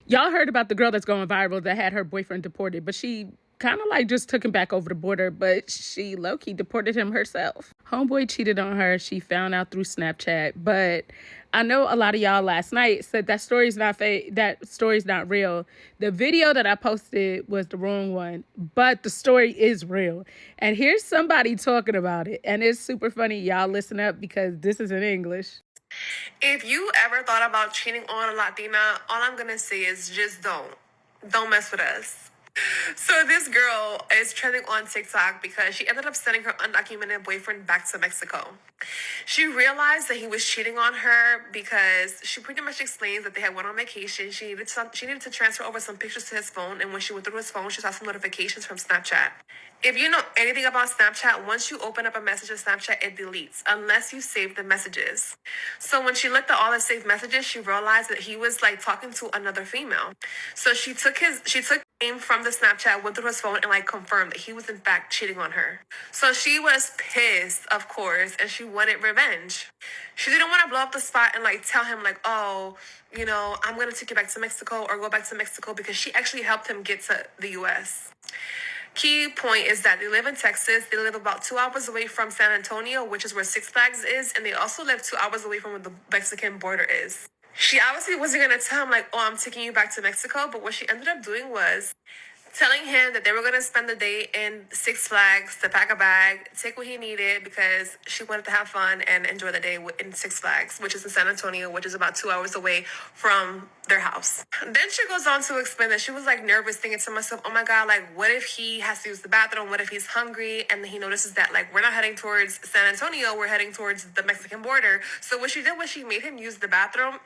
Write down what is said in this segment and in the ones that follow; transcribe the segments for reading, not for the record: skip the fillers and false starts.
Y'all heard about the girl that's going viral that had her boyfriend deported, but she kind of like just took him back over the border, but she low-key deported him herself. Homeboy cheated on her. She found out through Snapchat, but I know a lot of y'all last night said that story's not fake. That story's not real. The video that I posted was the wrong one, but the story is real. And here's somebody talking about it, and it's super funny. Y'all listen up because this is in English. If you ever thought about cheating on a Latina, all I'm gonna say is just don't. Don't mess with us. So this girl is trending on TikTok because she ended up sending her undocumented boyfriend back to Mexico. She realized that he was cheating on her because she pretty much explains that they had went on vacation. She needed to transfer over some pictures to his phone, and when she went through his phone, she saw some notifications from Snapchat. If you know anything about Snapchat, once you open up a message in Snapchat, it deletes unless you save the messages. So when she looked at all the saved messages, she realized that he was like talking to another female. So she took name from the Snapchat, went through his phone, and like confirmed that he was in fact cheating on her. So she was pissed, of course, and she wanted revenge. She didn't want to blow up the spot and like tell him like, oh, I'm gonna take you back to Mexico or go back to Mexico, because she actually helped him get to the US. Key point is that they live in Texas. They live about 2 hours away from San Antonio, which is where Six Flags is, and they also live 2 hours away from where the Mexican border is. She obviously wasn't gonna tell him like, oh, I'm taking you back to Mexico, but what she ended up doing was telling him that they were gonna spend the day in Six Flags to pack a bag, take what he needed because she wanted to have fun and enjoy the day in Six Flags, which is in San Antonio, which is about 2 hours away from their house. Then she goes on to explain that she was like nervous, thinking to myself, oh my God, like what if he has to use the bathroom? What if he's hungry? And then he notices that like we're not heading towards San Antonio, we're heading towards the Mexican border. So what she did was she made him use the bathroom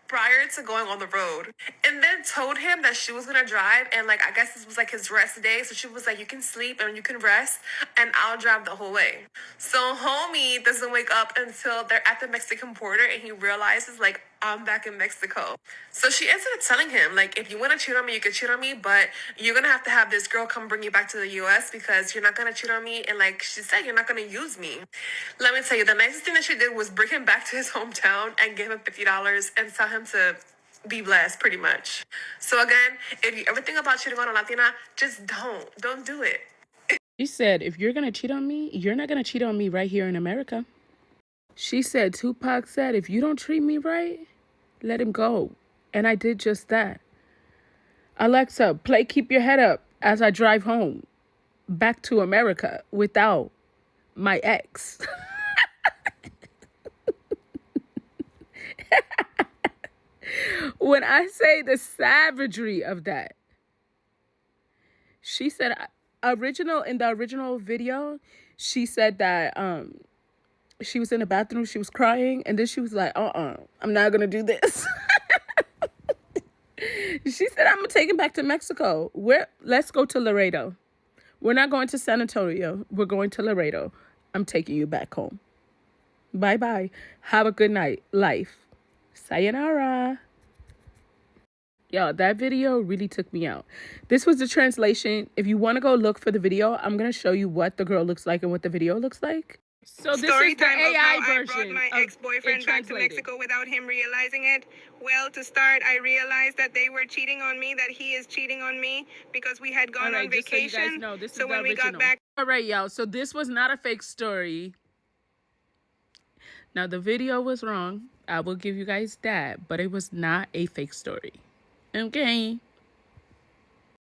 prior to going on the road, and then told him that she was gonna drive, and like I guess this was like his rest day, so she was like, you can sleep and you can rest and I'll drive the whole way. So homie doesn't wake up until they're at the Mexican border, and he realizes like, I'm back in Mexico. So she ended up telling him like, if you want to cheat on me, you can cheat on me, but you're gonna have to have this girl come bring you back to the US, because you're not gonna cheat on me, and like she said, you're not gonna use me. Let me tell you, the nicest thing that she did was bring him back to his hometown and give him $50 and tell him to be blessed, pretty much. So again, if you ever think about cheating on a Latina, just don't do it. She said, if you're going to cheat on me, you're not going to cheat on me right here in America. She said, Tupac said, if you don't treat me right, let him go. And I did just that. Alexa, play Keep Your Head Up as I drive home back to America without my ex. When I say the savagery of that, she said, in the original video, she said that she was in the bathroom, she was crying, and then she was like, I'm not gonna do this. She said, I'm gonna take him back to Mexico. Let's go to Laredo. We're not going to San Antonio. We're going to Laredo. I'm taking you back home. Bye bye. Have a good night. Life. Sayonara. Yo, that video really took me out. This was the translation. If you want to go look for the video, I'm going to show you what the girl looks like and what the video looks like. So this Story is the time AI of how version. I brought my ex-boyfriend back to Mexico without him realizing it. Well, to start, I realized that they were cheating on me, that he is cheating on me because we had gone on vacation. So you guys know, this is so the when original. we got back. All right, y'all. So this was not a fake story. Now, the video was wrong. I will give you guys that, but it was not a fake story. Okay.